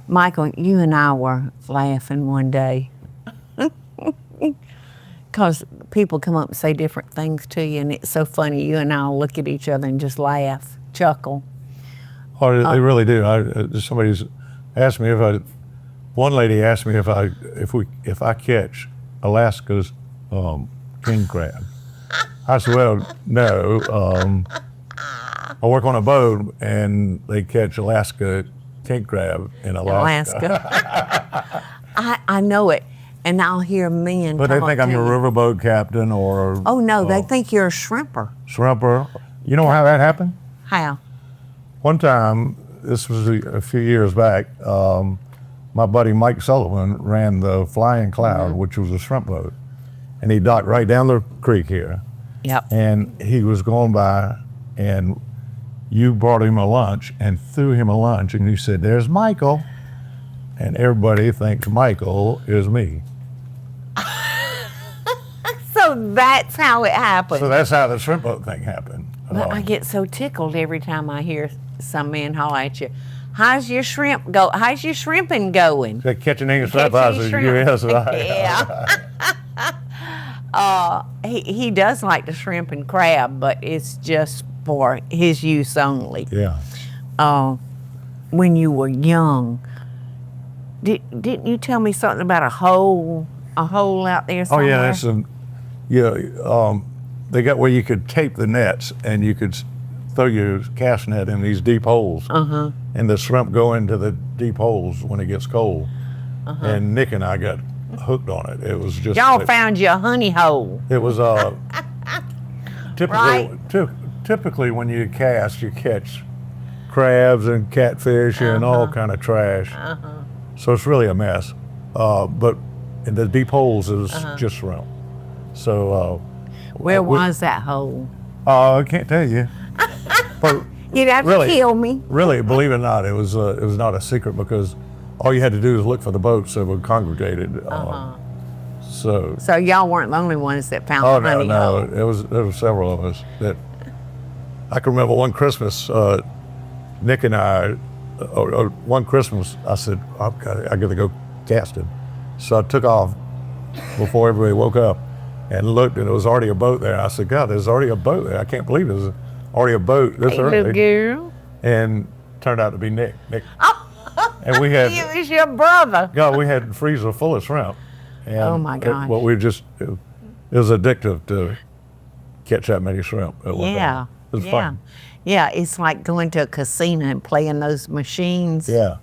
Michael, you and I were laughing one day because people come up and say different things to you, and it's so funny. You and I will look at each other and just laugh, chuckle. Oh, they really do. Somebody's asked me one lady asked me if I catch Alaska's king crab. I said, well, no. I work on a boat and they catch Alaska king crab in Alaska. I know it, and I'll hear men. But they think I'm a riverboat captain or. Oh no, they think you're a shrimper. Shrimper. You know how that happened? How? One time, this was a few years back, my buddy Mike Sullivan ran the Flying Cloud, which was a shrimp boat. And he docked right down the creek here. Yep. And he was going by, and you brought him a lunch and threw him a lunch, and you said, "There's Michael." And everybody thinks Michael is me. So that's how it happened. So that's how the shrimp boat thing happened. But I get so tickled every time I hear some man holler at you. How's your shrimp go? How's your shrimping going? They're catching any shrimp. I said, yes, yeah. He does like the shrimp and crab, but it's just for his use only. Yeah. When you were young, didn't you tell me something about a hole out there somewhere? Oh yeah, they got where you could tape the nets and you could throw your cast net in these deep holes. And the shrimp go into the deep holes when it gets cold. And Nick and I got hooked on it. It was just y'all found you a honey hole. It was typically Right. Typically when you cast, you catch crabs and catfish and all kind of trash. So it's really a mess. But in the deep holes is just shrimp. So where was that hole? I can't tell you. But You'd have to kill me. Really, believe it or not, it was not a secret because all you had to do was look for the boats that were congregated. So y'all weren't the only ones that found the honey hole. There were several of us that. I can remember one Christmas, Nick and I, one Christmas, I said, I got to go casting. So I took off before everybody woke up and looked, and there was already a boat there. I said, God, there's already a boat there. I can't believe there's already a boat this early. Little girl. And turned out to be Nick. Oh, and we had. it was your brother. God, we had a freezer full of shrimp. And oh my gosh. It was addictive to catch that many shrimp at one time. It was fun. Yeah, it's like going to a casino and playing those machines. Yeah.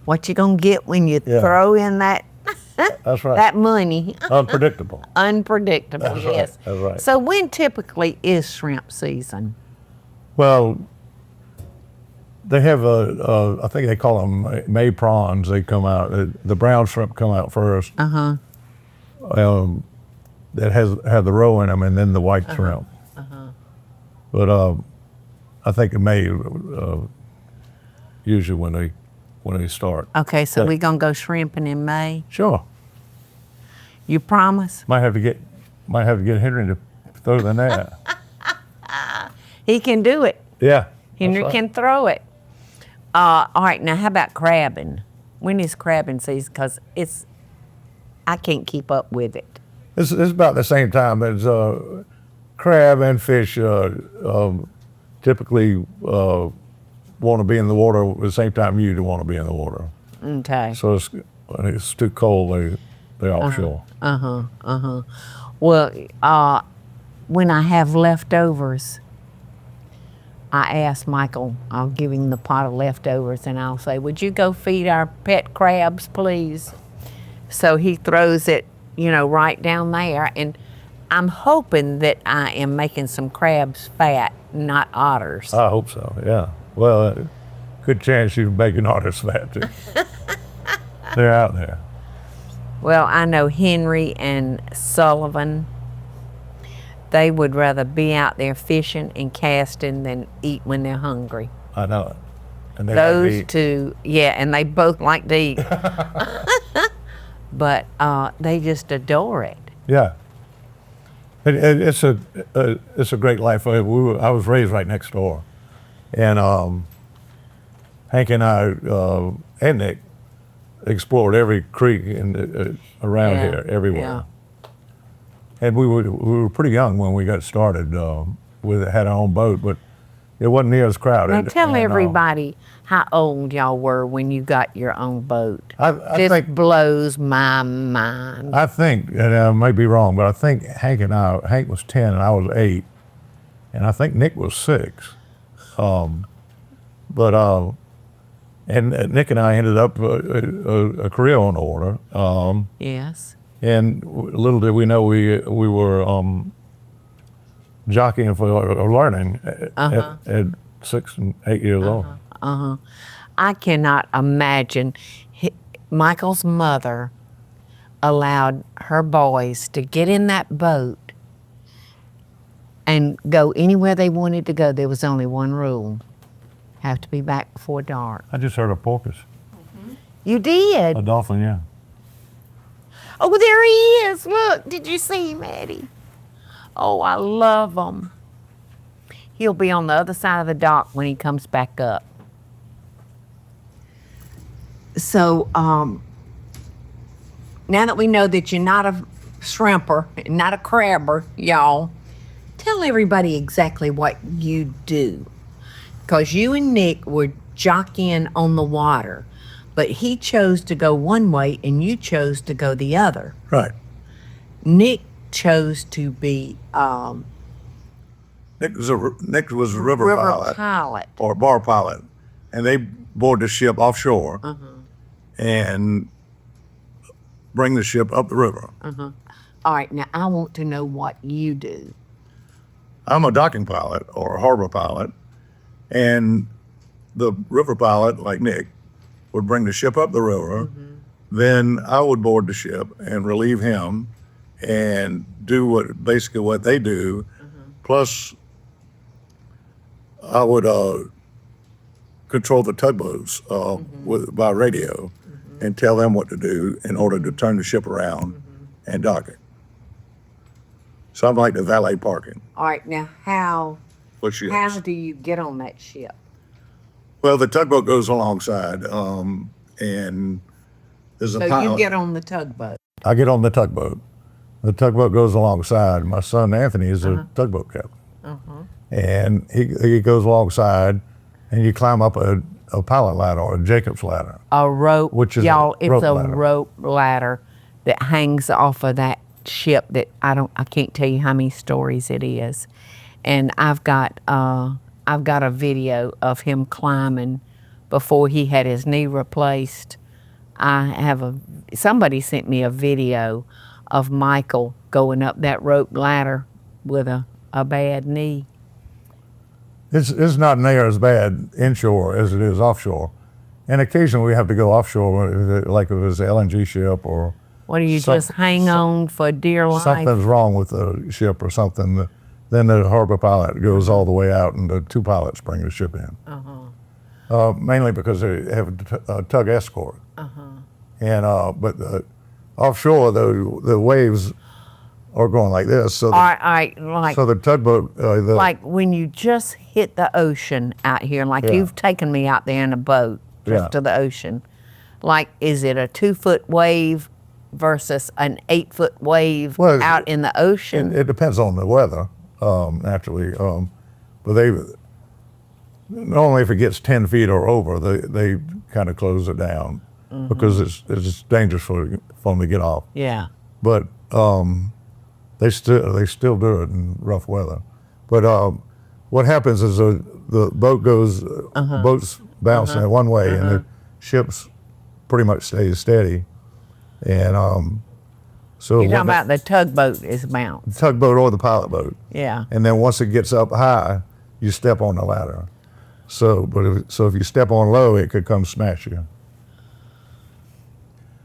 What you gonna get when you throw in that? That's right. That money. Unpredictable. Unpredictable. That's yes. Right. That's right. So when typically is shrimp season? Well, they have I think they call them May prawns. They come out. The brown shrimp come out first. That have the roe in them, and then the white shrimp. But I think in May, usually when they start. Okay, so we're gonna go shrimping in May. Sure. You promise? Might have to get Henry to throw the net. He can do it. Yeah. Henry can throw it. All right, now how about crabbing? When is crabbing season? Because I can't keep up with it. It's about the same time as crab and fish typically want to be in the water at the same time you want to be in the water. Okay. So when it's too cold, they offshore. Well, when I have leftovers, I ask Michael, I'll give him the pot of leftovers and I'll say, would you go feed our pet crabs, please? So he throws it, right down there. And I'm hoping that I am making some crabs fat, not otters. I hope so, yeah. Well, good chance you're making otters fat too. They're out there. Well, I know Henry and Sullivan, they would rather be out there fishing and casting than eat when they're hungry. I know it. And they Those like to eat. two, yeah, and they both like to eat. But they just adore it. Yeah. It's a great life. I was raised right next door, and Hank and I and Nick explored every creek around Yeah, here, everywhere. yeah. And we were pretty young when we got started. We had our own boat, but it wasn't near as crowded. Now tell And, everybody how old y'all were when you got your own boat. I This think blows my mind. I think, and I may be wrong, but I think Hank was 10 and I was 8, and I think Nick was 6. And Nick and I ended up a career on order. Yes. And little did we know we were jockeying for learning at 6 and 8 years old. I cannot imagine Michael's mother allowed her boys to get in that boat and go anywhere they wanted to go. There was only one rule. Have to be back before dark. I just heard a porpoise. You did? A dolphin, yeah. Oh, there he is. Look, did you see him, Eddie? Oh, I love him. He'll be on the other side of the dock when he comes back up. So, now that we know that you're not a shrimper, not a crabber, y'all, tell everybody exactly what you do. Because you and Nick were jockeying on the water, but he chose to go one way and you chose to go the other. Right. Nick chose to be Nick was a river pilot. or bar pilot, and they board the ship offshore and bring the ship up the river. All right, now I want to know what you do. I'm a docking pilot or a harbor pilot, and the river pilot, like Nick, would bring the ship up the river. Then I would board the ship and relieve him and do basically what they do. Plus, I would control the tugboats by radio and tell them what to do in order to turn the ship around and dock it. So I'm like the valet parking. All right, now how What's how do you get on that ship? Well, the tugboat goes alongside, and there's a So pilot. you get on the tugboat. I get on the tugboat. The tugboat goes alongside. My son Anthony is a tugboat captain, and he goes alongside, and you climb up a pilot ladder or a Jacob's ladder. A rope, Which is y'all. a It's rope a ladder. rope ladder that hangs off of that ship. That I can't tell you how many stories it is, and I've got a video of him climbing before he had his knee replaced. Somebody sent me a video of Michael going up that rope ladder with a bad knee. It's not near as bad inshore as it is offshore, and occasionally we have to go offshore, like if it was an LNG ship or What do you just hang on for dear life? something's wrong with the ship or something. Then the harbor pilot goes all the way out, and the 2 pilots bring the ship in. Mainly because they have a tug escort. And but offshore, the waves are going like this. So All right, like so the tugboat, like when you just hit the ocean out here, like Yeah. you've taken me out there in a boat just Yeah. to the ocean. Like, is it a 2-foot wave versus an 8-foot wave Well, out in the ocean? it depends on the weather, naturally. But they normally, if it gets 10 feet or over, they kind of close it down because it's dangerous for them to get off. Yeah. But they still do it in rough weather. But what happens is the boat goes, boats bouncing in one way, and the ship's pretty much stays steady. And so You're when talking about the tugboat is bounced. the tugboat or the pilot boat, Yeah. and then once it gets up high, you step on the ladder. So, if you step on low, it could come smash you.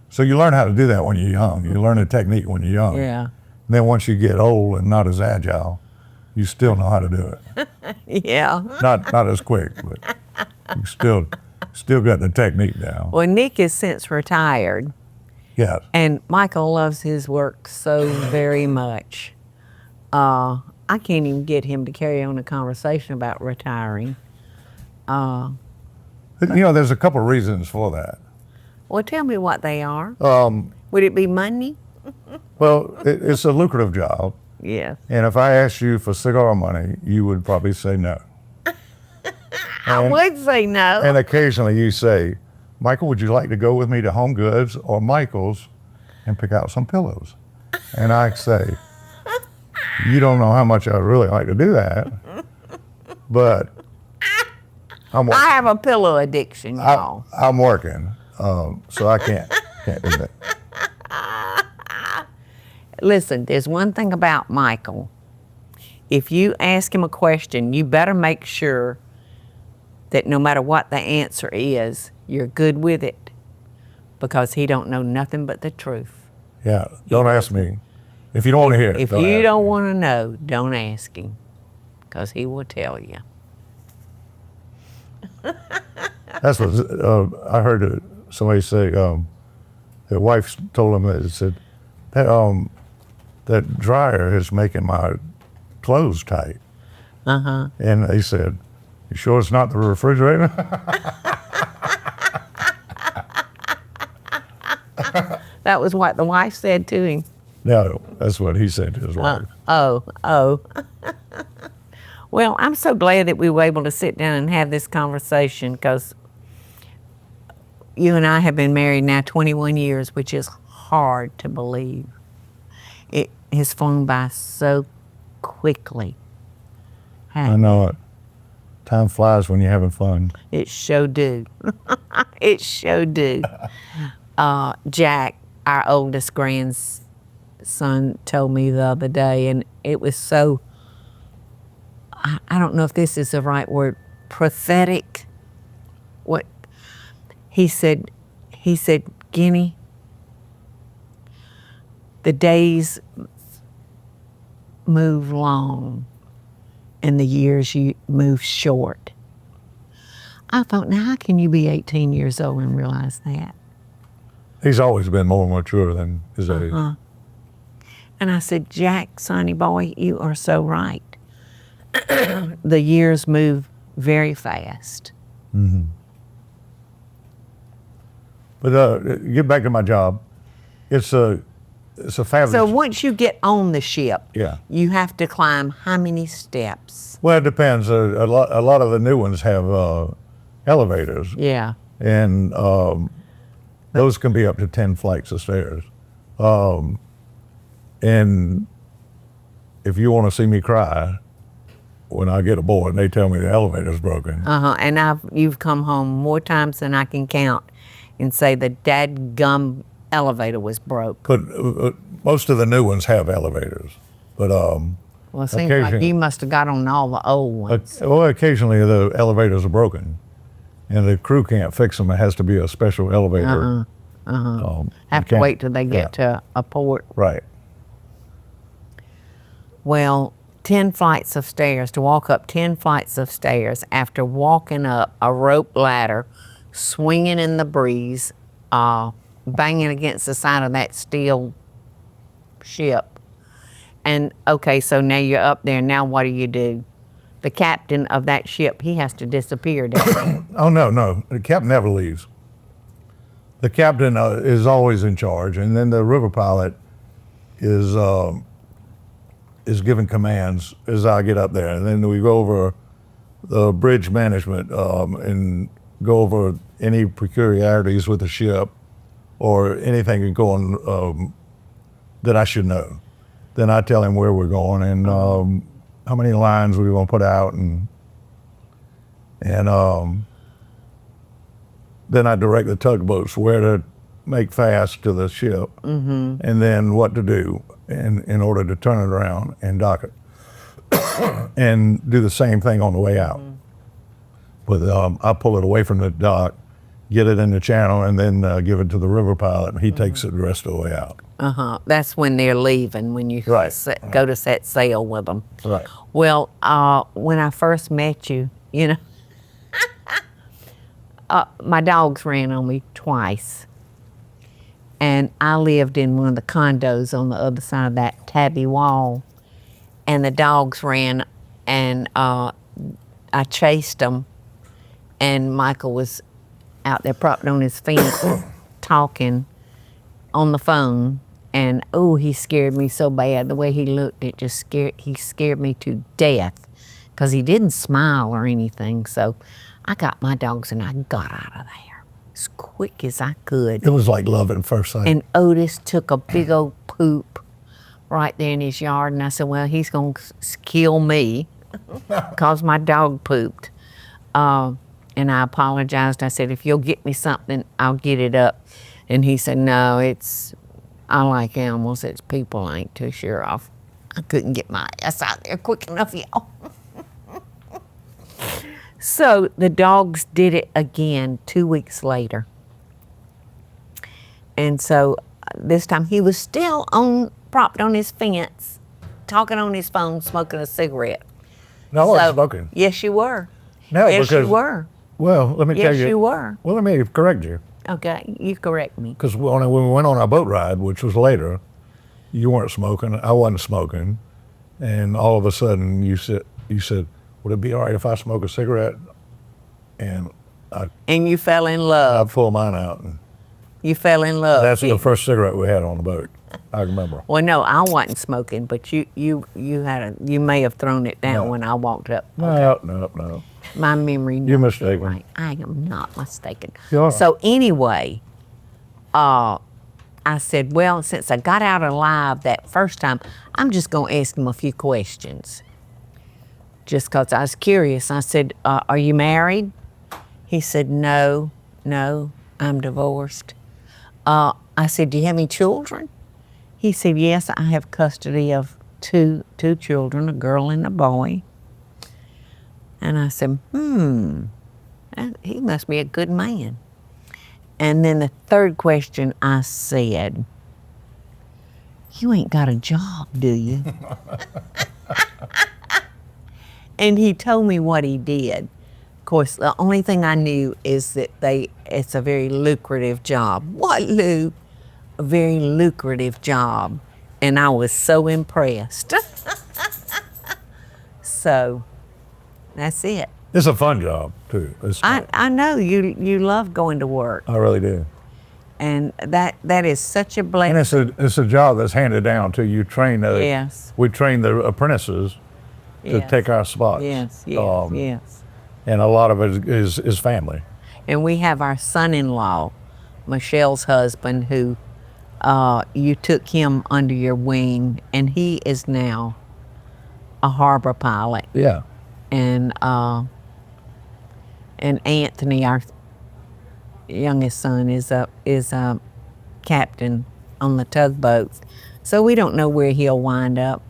So you learn how to do that when you're young. You learn the technique when you're young. Yeah. And then once you get old and not as agile, you still know how to do it. Yeah. Not as quick, but you still got the technique down. Well, Nick is since retired, Yeah. and Michael loves his work so very much. I can't even get him to carry on a conversation about retiring. There's a couple reasons for that. Well, tell me what they are. Um, Would it be money? well, it's a lucrative job. Yes. And if I asked you for cigar money, you would probably say no. I would say no. And occasionally you say, Michael, would you like to go with me to Home Goods or Michael's and pick out some pillows? And I say, you don't know how much I'd really like to do that, but I have a pillow addiction, y'all. I'm working, so I can't do that. Listen, there's one thing about Michael. If you ask him a question, you better make sure that no matter what the answer is, you're good with it, because he don't know nothing but the truth. Yeah, don't ask me. If you don't want to hear it, If you don't want to know, don't ask him, because he will tell you. That's what I heard somebody say. Their wife told him that, it said, that dryer is making my clothes tight. And they said, you sure it's not the refrigerator? That was what the wife said to him. No, that's what he said to his wife. Oh. Well, I'm so glad that we were able to sit down and have this conversation, because you and I have been married now 21 years, which is hard to believe. It has flown by so quickly. I know it. Time flies when you're having fun. It sure do. It sure do. Jack, our oldest grandson, told me the other day, and it was so, I don't know if this is the right word, pathetic. What he said, Guinea, the days move long and the years you move short. I thought, now how can you be 18 years old and realize that? He's always been more mature than his age. And I said, Jack, sonny boy, you are so right. The years move very fast. Mm-hmm. But get back to my job. It's a fabulous. So once you get on the ship, Yeah. you have to climb how many steps? Well, it depends. A lot of the new ones have elevators, Yeah. and those can be up to 10 flights of stairs. And if you want to see me cry, when I get aboard and they tell me the elevator's broken. And you've come home more times than I can count and say the dadgum elevator was broke. But most of the new ones have elevators. But Well, it seems like you must have got on all the old ones. well, occasionally the elevators are broken, and the crew can't fix them. It has to be a special elevator. Have to wait till they get to a port. Right. Well, 10 flights of stairs, to walk up 10 flights of stairs after walking up a rope ladder, swinging in the breeze, banging against the side of that steel ship. And okay, so now you're up there. Now what do? The captain of that ship, he has to disappear, doesn't he? Oh, no. The captain never leaves. The captain is always in charge, and then the river pilot is given commands as I get up there. And then we go over the bridge management and go over any peculiarities with the ship or anything going that I should know. Then I tell him where we're going and how many lines we're going to put out, and then I direct the tugboats where to make fast to the ship, and then what to do in order to turn it around and dock it, and do the same thing on the way out. But I pull it away from the dock, get it in the channel, and then give it to the river pilot, and he takes it the rest of the way out. That's when they're leaving, when you go to set sail with them. Right. Well, when I first met you, my dogs ran on me twice. And I lived in one of the condos on the other side of that tabby wall. And the dogs ran, and I chased them. And Michael was out there propped on his feet, talking on the phone, and oh, he scared me so bad. The way he looked, he scared me to death, because he didn't smile or anything. So I got my dogs and I got out of there as quick as I could. It was like love at first sight. And Otis took a big old poop right there in his yard, and I said, well, he's going to kill me because my dog pooped. And I apologized. I said, if you'll get me something, I'll get it up. And he said, no, I like animals. It's people I ain't too sure of. I couldn't get my ass out there quick enough, y'all. So the dogs did it again 2 weeks later. And so this time he was still propped on his fence, talking on his phone, smoking a cigarette. No, I wasn't smoking. Yes, you were. No, yes, because, you were. Well, let me tell you. Yes, you were. Well, let me correct you. Okay, you correct me. Because when we went on our boat ride, which was later, you weren't smoking, I wasn't smoking, and all of a sudden you said, would it be all right if I smoke a cigarette? And you fell in I love. pulled mine out. And You fell in love. that's the first cigarette we had on the boat. I remember. Well, no, I wasn't smoking, but you may have thrown it down when I walked up. No. My memory. You're mistaken. Right, I am not mistaken. You are. So anyway, I said, well, since I got out alive that first time, I'm just going to ask him a few questions. Just because I was curious. I said, are you married? He said, no, I'm divorced. I said, do you have any children? He said, yes, I have custody of two children, a girl and a boy. And I said, he must be a good man. And then the third question I said, you ain't got a job, do you? And he told me what he did. Of course, the only thing I knew is that it's a very lucrative job. What, Lou? A very lucrative job. And I was so impressed. So, that's it. It's a fun job, too. I know you love going to work. I really do. And that is such a blessing. And it's a job that's handed down to you. Yes. We train the apprentices to take our spots. Yes. And a lot of it is family. And we have our son-in-law, Michelle's husband, who you took him under your wing, and he is now a harbor pilot. Yeah. And Anthony, our youngest son, is a captain on the tugboats. So we don't know where he'll wind up.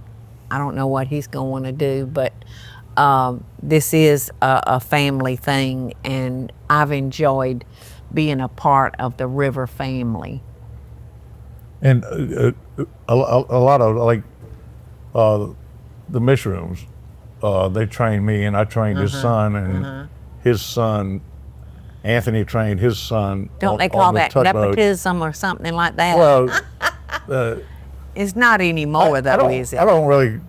I don't know what he's going to want to do, but this is a family thing, and I've enjoyed being a part of the River family. And a lot of, like, the mushrooms, they trained me, and I trained his son, and his son, Anthony, trained his son. Don't they call that nepotism or something like that? Well, it's not anymore, though, is it? I don't really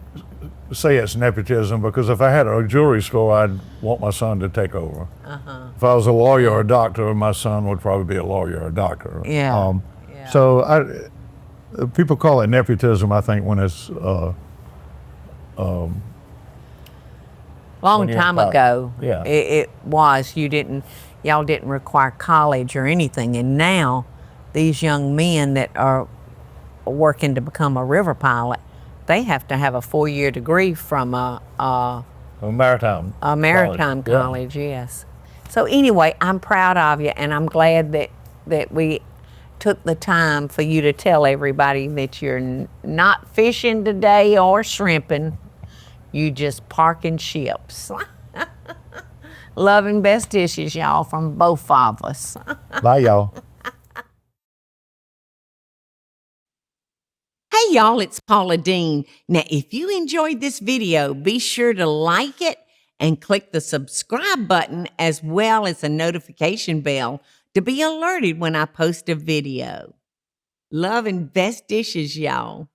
say it's nepotism, because if I had a jewelry store, I'd want my son to take over. If I was a lawyer or a doctor, my son would probably be a lawyer or a doctor. Yeah. So people call it nepotism, I think, when it's long time ago. Yeah. It was. Y'all didn't require college or anything, and now these young men that are working to become a river pilot, they have to have a 4-year degree from a maritime college. Yes. So anyway, I'm proud of you, and I'm glad that we took the time for you to tell everybody that you're not fishing today or shrimping. You just parking ships. Love and best dishes, y'all, from both of us. Bye, y'all. Hey y'all, it's Paula Deen. Now, if you enjoyed this video, be sure to like it and click the subscribe button, as well as the notification bell, to be alerted when I post a video. Love and best dishes, y'all.